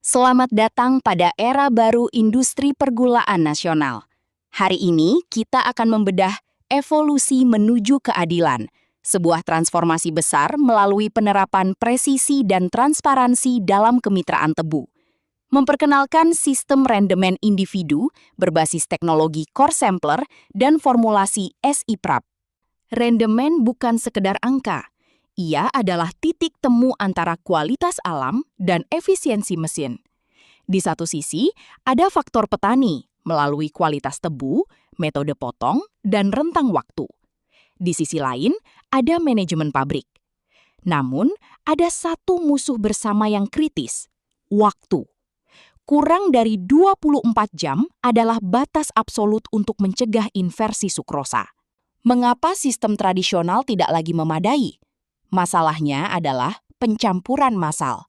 Selamat datang pada era baru industri pergulaan nasional. Hari ini kita akan membedah evolusi menuju keadilan, sebuah transformasi besar melalui penerapan presisi dan transparansi dalam kemitraan tebu. Memperkenalkan sistem rendemen individu berbasis teknologi core sampler dan formulasi SIPRAP. Rendemen bukan sekedar angka. Ia adalah titik temu antara kualitas alam dan efisiensi mesin. Di satu sisi, ada faktor petani melalui kualitas tebu, metode potong, dan rentang waktu. Di sisi lain, ada manajemen pabrik. Namun, ada satu musuh bersama yang kritis, waktu. Kurang dari 24 jam adalah batas absolut untuk mencegah inversi sukrosa. Mengapa sistem tradisional tidak lagi memadai? Masalahnya adalah pencampuran massal.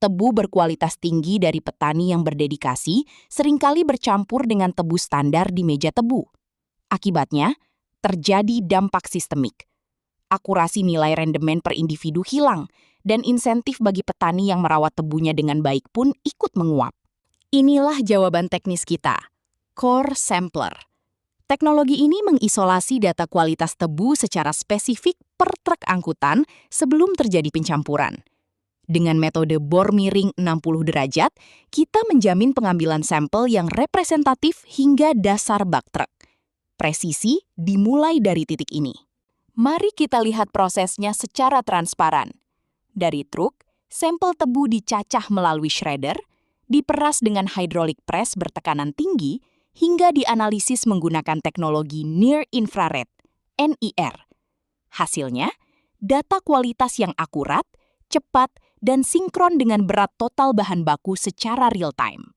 Tebu berkualitas tinggi dari petani yang berdedikasi seringkali bercampur dengan tebu standar di meja tebu. Akibatnya, terjadi dampak sistemik. Akurasi nilai rendemen per individu hilang, dan insentif bagi petani yang merawat tebunya dengan baik pun ikut menguap. Inilah jawaban teknis kita, Core Sampler. Teknologi ini mengisolasi data kualitas tebu secara spesifik per truk angkutan sebelum terjadi pencampuran. Dengan metode bor miring 60 derajat, kita menjamin pengambilan sampel yang representatif hingga dasar bak truk. Presisi dimulai dari titik ini. Mari kita lihat prosesnya secara transparan. Dari truk, sampel tebu dicacah melalui shredder, diperas dengan hydraulic press bertekanan tinggi, hingga dianalisis menggunakan teknologi Near Infrared, NIR. Hasilnya, data kualitas yang akurat, cepat, dan sinkron dengan berat total bahan baku secara real-time.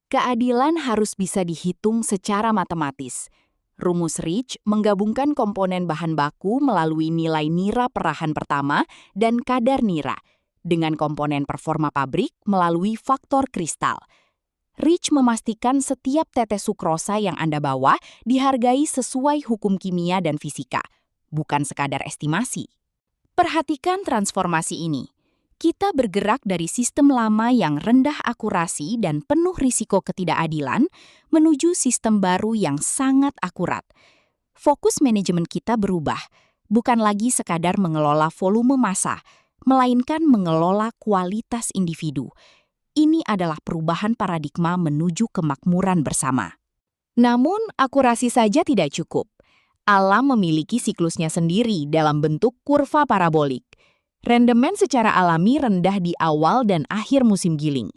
Keadilan harus bisa dihitung secara matematis. Rumus Rich menggabungkan komponen bahan baku melalui nilai nira perahan pertama dan kadar nira, dengan komponen performa pabrik melalui faktor kristal. Rich memastikan setiap tetes sukrosa yang Anda bawa dihargai sesuai hukum kimia dan fisika, bukan sekadar estimasi. Perhatikan transformasi ini. Kita bergerak dari sistem lama yang rendah akurasi dan penuh risiko ketidakadilan menuju sistem baru yang sangat akurat. Fokus manajemen kita berubah, bukan lagi sekadar mengelola volume massa, melainkan mengelola kualitas individu. Ini adalah perubahan paradigma menuju kemakmuran bersama. Namun, akurasi saja tidak cukup. Alam memiliki siklusnya sendiri dalam bentuk kurva parabolik. Rendemen secara alami rendah di awal dan akhir musim giling.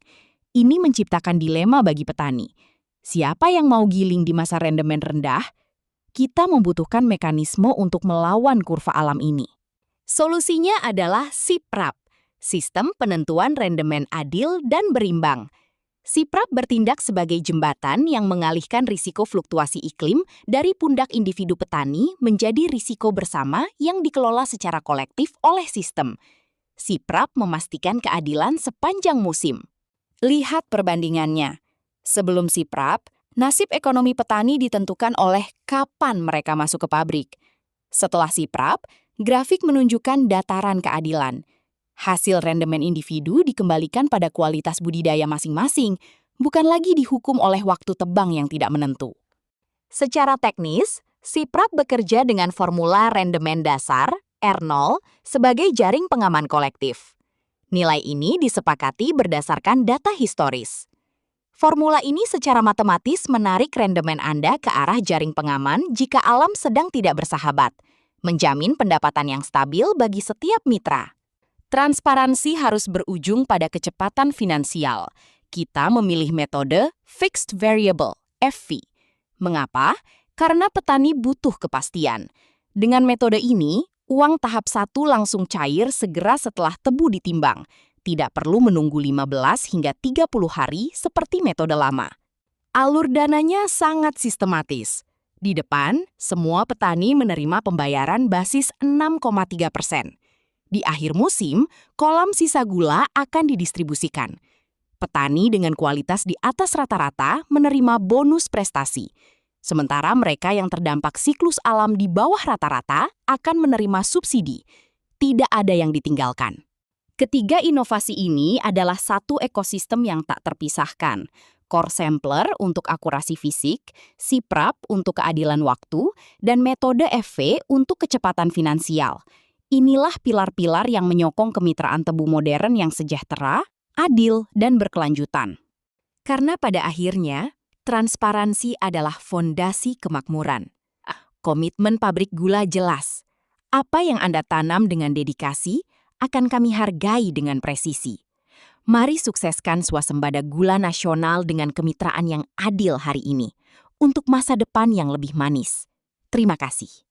Ini menciptakan dilema bagi petani. Siapa yang mau giling di masa rendemen rendah? Kita membutuhkan mekanisme untuk melawan kurva alam ini. Solusinya adalah SIPRAP, Sistem Penentuan Rendemen Adil dan Berimbang. SIPRAP bertindak sebagai jembatan yang mengalihkan risiko fluktuasi iklim dari pundak individu petani menjadi risiko bersama yang dikelola secara kolektif oleh sistem. SIPRAP memastikan keadilan sepanjang musim. Lihat perbandingannya. Sebelum SIPRAP, nasib ekonomi petani ditentukan oleh kapan mereka masuk ke pabrik. Setelah SIPRAP, grafik menunjukkan dataran keadilan. Hasil rendemen individu dikembalikan pada kualitas budidaya masing-masing, bukan lagi dihukum oleh waktu tebang yang tidak menentu. Secara teknis, SIPRAP bekerja dengan formula rendemen dasar, R0, sebagai jaring pengaman kolektif. Nilai ini disepakati berdasarkan data historis. Formula ini secara matematis menarik rendemen Anda ke arah jaring pengaman jika alam sedang tidak bersahabat, menjamin pendapatan yang stabil bagi setiap mitra. Transparansi harus berujung pada kecepatan finansial. Kita memilih metode Fixed Variable, FV. Mengapa? Karena petani butuh kepastian. Dengan metode ini, uang tahap 1 langsung cair segera setelah tebu ditimbang. Tidak perlu menunggu 15 hingga 30 hari seperti metode lama. Alur dananya sangat sistematis. Di depan, semua petani menerima pembayaran basis 6,3%. Di akhir musim, kolam sisa gula akan didistribusikan. Petani dengan kualitas di atas rata-rata menerima bonus prestasi. Sementara mereka yang terdampak siklus alam di bawah rata-rata akan menerima subsidi. Tidak ada yang ditinggalkan. Ketiga inovasi ini adalah satu ekosistem yang tak terpisahkan. Core Sampler untuk akurasi fisik, SIPRAP untuk keadilan waktu, dan metode FV untuk kecepatan finansial. Inilah pilar-pilar yang menyokong kemitraan tebu modern yang sejahtera, adil, dan berkelanjutan. Karena pada akhirnya, transparansi adalah fondasi kemakmuran. Komitmen pabrik gula jelas. Apa yang Anda tanam dengan dedikasi akan kami hargai dengan presisi. Mari sukseskan swasembada gula nasional dengan kemitraan yang adil hari ini untuk masa depan yang lebih manis. Terima kasih.